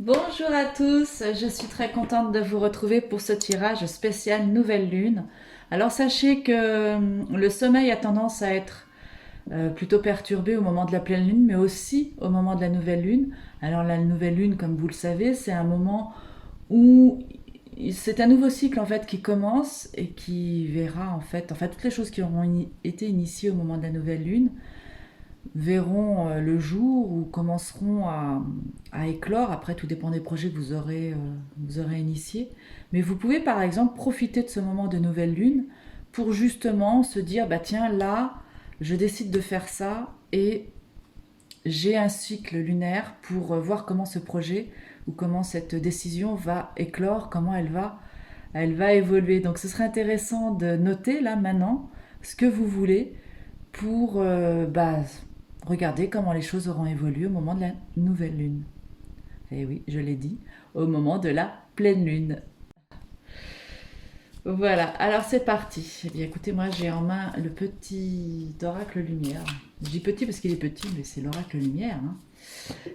Bonjour à tous, je suis très contente de vous retrouver pour ce tirage spécial Nouvelle Lune. Alors sachez que le sommeil a tendance à être plutôt perturbé au moment de la pleine lune, mais aussi au moment de la nouvelle lune. Alors la nouvelle lune, comme vous le savez, c'est un moment où c'est un nouveau cycle en fait qui commence et qui verra en fait toutes les choses qui auront été initiées au moment de la nouvelle lune verront le jour ou commenceront à éclore. Après, tout dépend des projets que vous aurez initiés. Mais vous pouvez par exemple profiter de ce moment de nouvelle lune pour justement se dire, bah tiens, là, je décide de faire ça et j'ai un cycle lunaire pour voir comment ce projet ou comment cette décision va éclore, comment elle va évoluer. Donc ce serait intéressant de noter là maintenant ce que vous voulez pour regarder comment les choses auront évolué au moment de la nouvelle lune. Et oui, je l'ai dit, au moment de la pleine lune. Voilà, alors c'est parti. Eh bien écoutez, moi j'ai en main le petit oracle lumière. Je dis petit parce qu'il est petit, mais c'est l'oracle lumière, hein.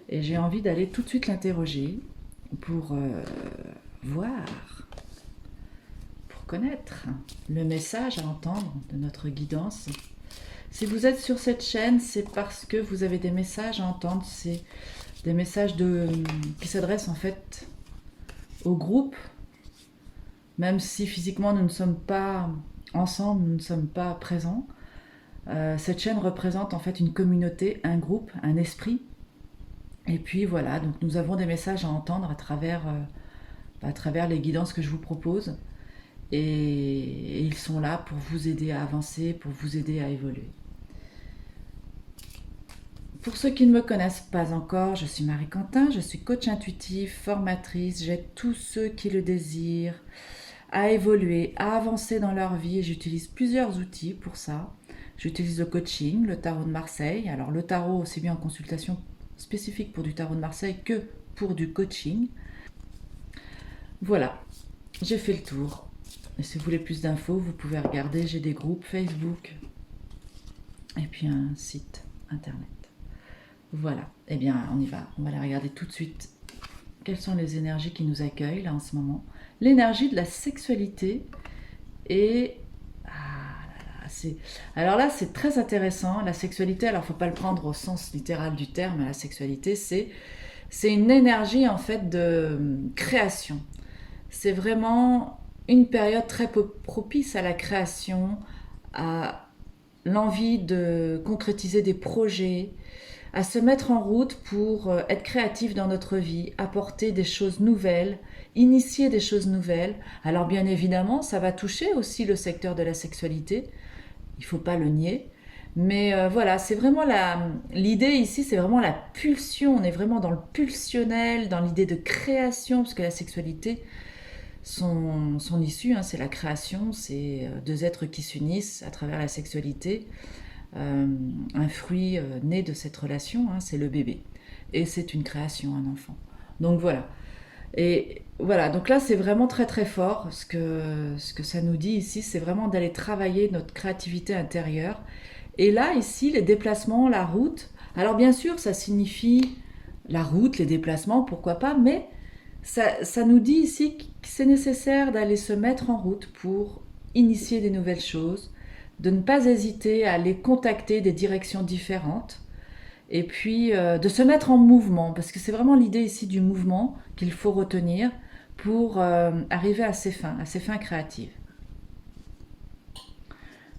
Et j'ai envie d'aller tout de suite l'interroger pour voir, pour connaître le message à entendre de notre guidance. Si vous êtes sur cette chaîne, c'est parce que vous avez des messages à entendre. C'est des messages qui s'adressent en fait au groupe, même si physiquement nous ne sommes pas ensemble, nous ne sommes pas présents. Cette chaîne représente en fait une communauté, un groupe, un esprit. Et puis voilà, donc nous avons des messages à entendre à travers les guidances que je vous propose. Et ils sont là pour vous aider à avancer, pour vous aider à évoluer. Pour ceux qui ne me connaissent pas encore, je suis Marie Quentin, je suis coach intuitif, formatrice, j'aide tous ceux qui le désirent à évoluer, à avancer dans leur vie et j'utilise plusieurs outils pour ça. J'utilise le coaching, le tarot de Marseille. Alors le tarot aussi bien en consultation spécifique pour du tarot de Marseille que pour du coaching. Voilà, j'ai fait le tour. Et si vous voulez plus d'infos, vous pouvez regarder, j'ai des groupes Facebook et puis un site internet. Voilà, eh bien on y va, on va la regarder tout de suite. Quelles sont les énergies qui nous accueillent là en ce moment? L'énergie de la sexualité et... Alors là c'est très intéressant, la sexualité, alors il ne faut pas le prendre au sens littéral du terme, la sexualité c'est une énergie en fait de création. C'est vraiment une période très propice à la création, à l'envie de concrétiser des projets, à se mettre en route pour être créatif dans notre vie, apporter des choses nouvelles, initier des choses nouvelles. Alors bien évidemment, ça va toucher aussi le secteur de la sexualité, il ne faut pas le nier. Mais voilà, c'est vraiment l'idée ici, c'est vraiment la pulsion. On est vraiment dans le pulsionnel, dans l'idée de création, parce que la sexualité, son issue, hein, c'est la création, c'est deux êtres qui s'unissent à travers la sexualité. Un fruit né de cette relation, hein, c'est le bébé. Et c'est une création, un enfant. Donc voilà. Et voilà, donc là c'est vraiment très très fort. Ce que ça nous dit ici, c'est vraiment d'aller travailler notre créativité intérieure. Et là, ici, les déplacements, la route. Alors bien sûr, ça signifie la route, les déplacements, pourquoi pas, mais ça nous dit ici que c'est nécessaire d'aller se mettre en route pour initier des nouvelles choses, de ne pas hésiter à aller contacter des directions différentes et puis de se mettre en mouvement, parce que c'est vraiment l'idée ici du mouvement qu'il faut retenir pour arriver à ses fins créatives.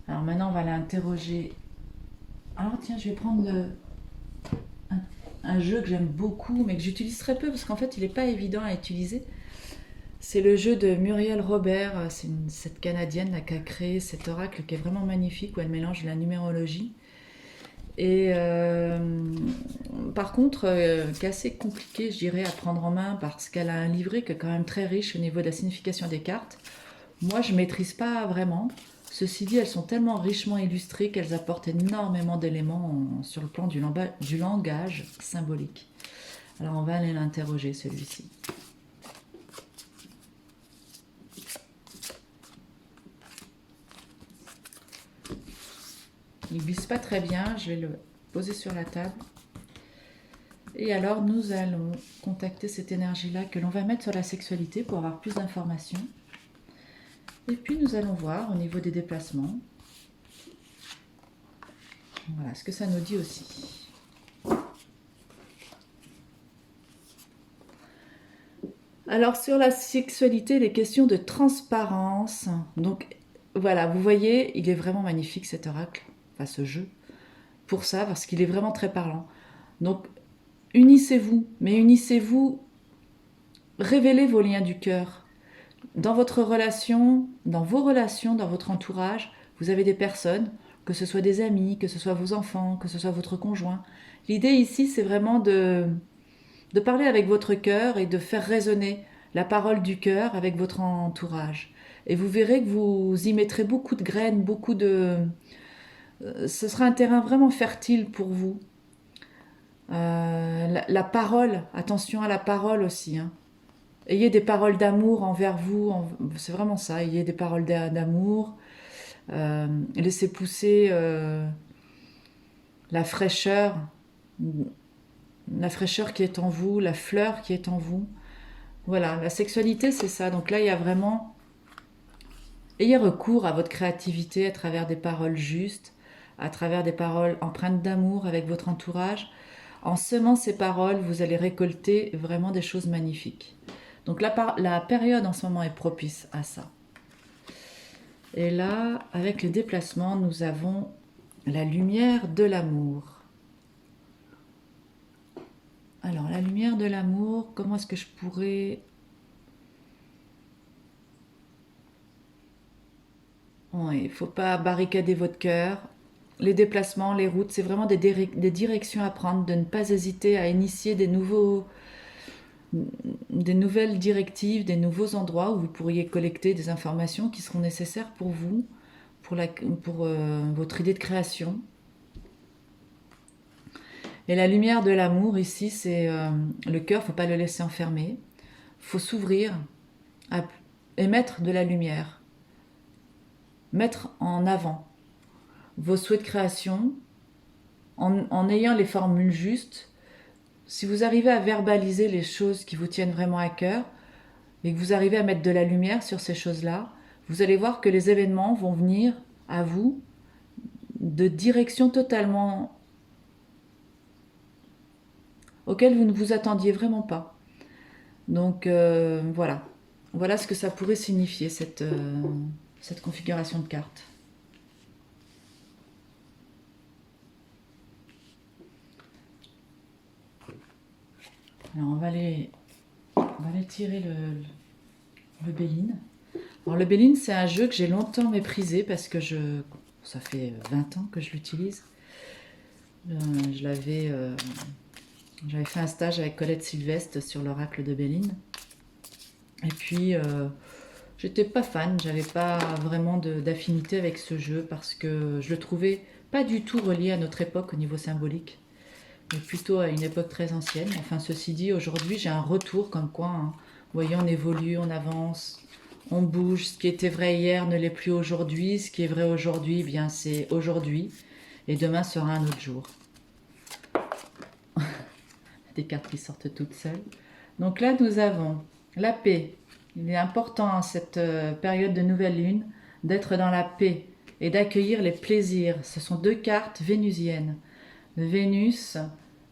Alors maintenant, on va l'interroger. Alors tiens, je vais prendre un, un jeu que j'aime beaucoup, mais que j'utilise très peu, parce qu'en fait, il n'est pas évident à utiliser. C'est le jeu de Muriel Robert, c'est cette Canadienne là, qui a créé cet oracle qui est vraiment magnifique, où elle mélange la numérologie. Et par contre, qui est assez compliqué, je dirais, à prendre en main parce qu'elle a un livret qui est quand même très riche au niveau de la signification des cartes. Moi, je ne maîtrise pas vraiment. Ceci dit, elles sont tellement richement illustrées qu'elles apportent énormément d'éléments sur le plan du langage symbolique. Alors, on va aller l'interroger, celui-ci. Il ne glisse pas très bien, je vais le poser sur la table. Et alors, nous allons contacter cette énergie-là que l'on va mettre sur la sexualité pour avoir plus d'informations. Et puis, nous allons voir au niveau des déplacements. Voilà ce que ça nous dit aussi. Alors, sur la sexualité, les questions de transparence. Donc, voilà, vous voyez, il est vraiment magnifique cet oracle, enfin ce jeu, pour ça, parce qu'il est vraiment très parlant. Donc, unissez-vous, mais unissez-vous, révélez vos liens du cœur. Dans votre relation, dans vos relations, dans votre entourage, vous avez des personnes, que ce soit des amis, que ce soit vos enfants, que ce soit votre conjoint. L'idée ici, c'est vraiment de parler avec votre cœur et de faire résonner la parole du cœur avec votre entourage. Et vous verrez que vous y mettrez beaucoup de graines, beaucoup de... ce sera un terrain vraiment fertile pour vous. La parole, attention à la parole aussi. Hein. Ayez des paroles d'amour envers vous, c'est vraiment ça, ayez des paroles d'amour. Laissez pousser la fraîcheur qui est en vous, la fleur qui est en vous. Voilà, la sexualité, c'est ça. Donc là, il y a vraiment... Ayez recours à votre créativité à travers des paroles justes, à travers des paroles empreintes d'amour avec votre entourage. En semant ces paroles, vous allez récolter vraiment des choses magnifiques. Donc la période en ce moment est propice à ça. Et là, avec les déplacements, nous avons la lumière de l'amour. Alors, la lumière de l'amour, comment est-ce que je pourrais... Oui, il ne faut pas barricader votre cœur. Les déplacements, les routes, c'est vraiment des directions à prendre, de ne pas hésiter à initier des nouvelles directives, des nouveaux endroits où vous pourriez collecter des informations qui seront nécessaires pour vous, pour votre idée de création. Et la lumière de l'amour ici, c'est le cœur, il ne faut pas le laisser enfermer. Il faut s'ouvrir à émettre de la lumière, mettre en avant vos souhaits de création en ayant les formules justes. Si vous arrivez à verbaliser les choses qui vous tiennent vraiment à cœur et que vous arrivez à mettre de la lumière sur ces choses-là, vous allez voir que les événements vont venir à vous de directions totalement auxquelles vous ne vous attendiez vraiment pas. Donc voilà. Voilà ce que ça pourrait signifier, cette configuration de cartes. Alors on va aller tirer le Béline. Alors le Béline, c'est un jeu que j'ai longtemps méprisé parce que ça fait 20 ans que je l'utilise. J'avais fait un stage avec Colette Sylvestre sur l'oracle de Béline. Et puis, j'étais pas fan, j'avais pas vraiment d'affinité avec ce jeu parce que je le trouvais pas du tout relié à notre époque au niveau symbolique, mais plutôt à une époque très ancienne. Enfin, ceci dit, aujourd'hui, j'ai un retour comme quoi, hein, vous voyez, on évolue, on avance, on bouge. Ce qui était vrai hier ne l'est plus aujourd'hui. Ce qui est vrai aujourd'hui, eh bien, c'est aujourd'hui. Et demain sera un autre jour. Des cartes qui sortent toutes seules. Donc là, nous avons la paix. Il est important en cette période de nouvelle lune d'être dans la paix et d'accueillir les plaisirs. Ce sont deux cartes vénusiennes. Vénus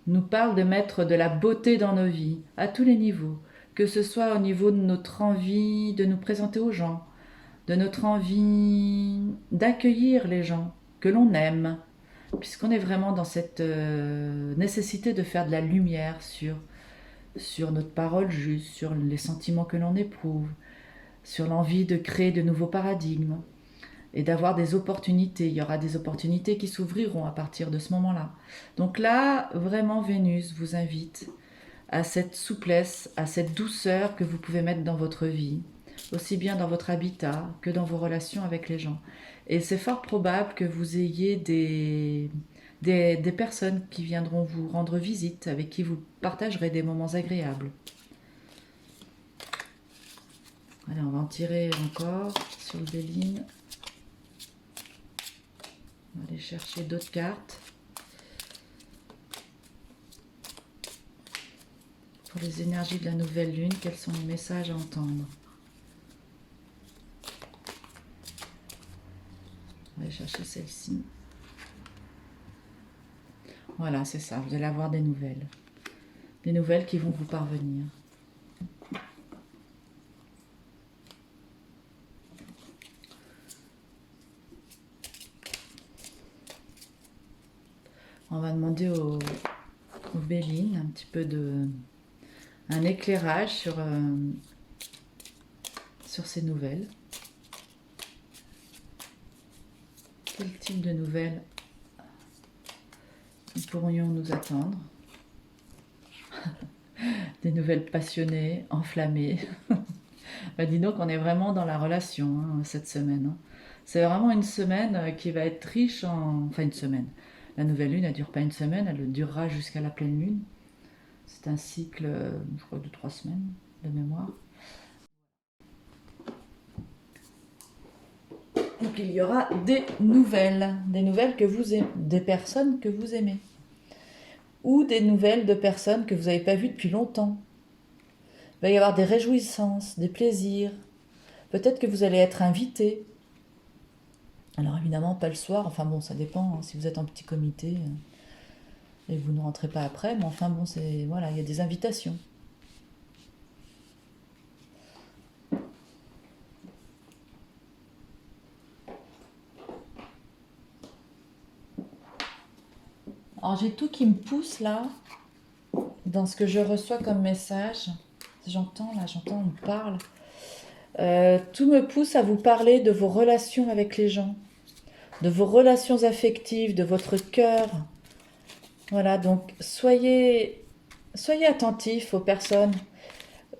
nous parle de mettre de la beauté dans nos vies, à tous les niveaux, que ce soit au niveau de notre envie de nous présenter aux gens, de notre envie d'accueillir les gens que l'on aime, puisqu'on est vraiment dans cette nécessité de faire de la lumière sur notre parole juste, sur les sentiments que l'on éprouve, sur l'envie de créer de nouveaux paradigmes et d'avoir des opportunités. Il y aura des opportunités qui s'ouvriront à partir de ce moment-là. Donc là, vraiment, Vénus vous invite à cette souplesse, à cette douceur que vous pouvez mettre dans votre vie, aussi bien dans votre habitat que dans vos relations avec les gens. Et c'est fort probable que vous ayez des personnes qui viendront vous rendre visite, avec qui vous partagerez des moments agréables. Allez, on va en tirer encore sur le Béline. On va aller chercher d'autres cartes. Pour les énergies de la nouvelle lune, quels sont les messages à entendre? On va aller chercher celle-ci. Voilà, c'est ça, vous allez avoir des nouvelles. Des nouvelles qui vont vous parvenir. On va demander au Béline un petit peu un éclairage sur ces nouvelles. Quel type de nouvelles pourrions-nous attendre? Des nouvelles passionnées, enflammées. Bah, dis donc, on est vraiment dans la relation hein, cette semaine. Hein. C'est vraiment une semaine qui va être riche en... Enfin, une semaine. La nouvelle lune, elle ne dure pas une semaine, elle durera jusqu'à la pleine lune. C'est un cycle, je crois, de 3 semaines de mémoire. Donc il y aura des nouvelles que vous aimez, des personnes que vous aimez, ou des nouvelles de personnes que vous n'avez pas vues depuis longtemps. Il va y avoir des réjouissances, des plaisirs. Peut-être que vous allez être invité. Alors évidemment pas le soir, enfin bon ça dépend hein, si vous êtes en petit comité et vous ne rentrez pas après, mais enfin bon c'est voilà, il y a des invitations. Alors j'ai tout qui me pousse là, dans ce que je reçois comme message. J'entends, on me parle. Tout me pousse à vous parler de vos relations avec les gens, de vos relations affectives, de votre cœur. Voilà, donc soyez attentifs aux personnes.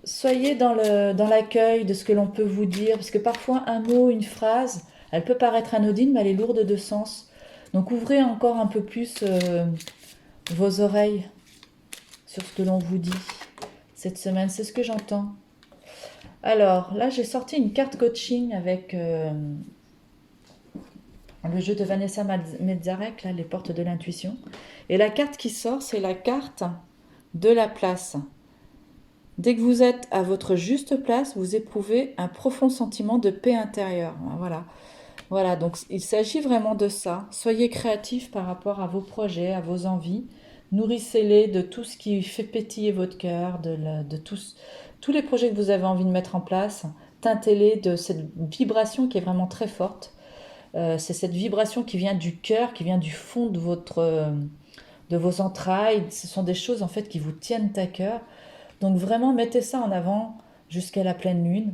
Soyez dans l'accueil de ce que l'on peut vous dire, parce que parfois un mot, une phrase, elle peut paraître anodine, mais elle est lourde de sens. Donc ouvrez encore un peu plus vos oreilles sur ce que l'on vous dit cette semaine. C'est ce que j'entends. Alors là, j'ai sorti une carte coaching avec le jeu de Vanessa Mezzarek, là, les portes de l'intuition. Et la carte qui sort, c'est la carte de la place. Dès que vous êtes à votre juste place, vous éprouvez un profond sentiment de paix intérieure. Voilà. Voilà, donc il s'agit vraiment de ça. Soyez créatifs par rapport à vos projets, à vos envies. Nourrissez-les de tout ce qui fait pétiller votre cœur, de tous les projets que vous avez envie de mettre en place. Teintez-les de cette vibration qui est vraiment très forte. C'est cette vibration qui vient du cœur, qui vient du fond de vos entrailles. Ce sont des choses en fait qui vous tiennent à cœur. Donc vraiment mettez ça en avant jusqu'à la pleine lune.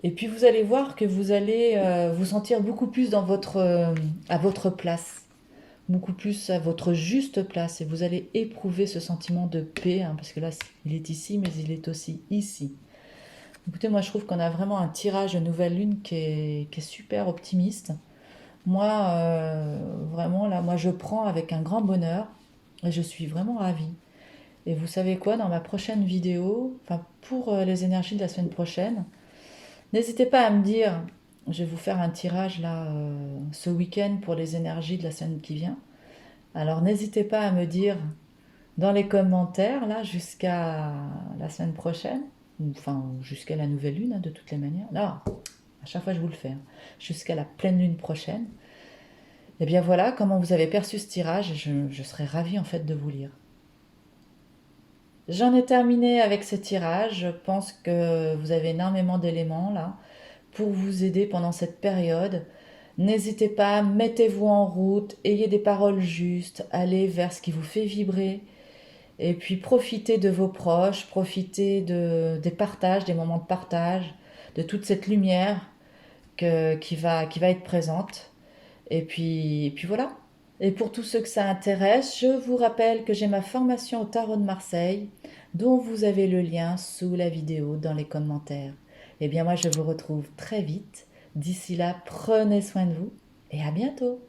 Et puis vous allez voir que vous allez vous sentir beaucoup plus à votre place, beaucoup plus à votre juste place. Et vous allez éprouver ce sentiment de paix, hein, parce que là, il est ici, mais il est aussi ici. Écoutez, moi je trouve qu'on a vraiment un tirage de nouvelle lune qui est super optimiste. Moi, vraiment, là, moi je prends avec un grand bonheur et je suis vraiment ravie. Et vous savez quoi, dans ma prochaine vidéo, enfin pour les énergies de la semaine prochaine, n'hésitez pas à me dire, je vais vous faire un tirage là ce week-end pour les énergies de la semaine qui vient. Alors n'hésitez pas à me dire dans les commentaires là jusqu'à la semaine prochaine, enfin jusqu'à la nouvelle lune hein, de toutes les manières. Non, à chaque fois je vous le fais, hein, jusqu'à la pleine lune prochaine. Et bien voilà comment vous avez perçu ce tirage et je serais ravie en fait de vous lire. J'en ai terminé avec ce tirage. Je pense que vous avez énormément d'éléments là pour vous aider pendant cette période. N'hésitez pas, mettez-vous en route, ayez des paroles justes, allez vers ce qui vous fait vibrer. Et puis profitez de vos proches, profitez des partages, des moments de partage, de toute cette lumière qui va être présente. Et puis voilà. Et pour tous ceux que ça intéresse, je vous rappelle que j'ai ma formation au Tarot de Marseille, dont vous avez le lien sous la vidéo dans les commentaires. Eh bien moi je vous retrouve très vite. D'ici là, prenez soin de vous et à bientôt.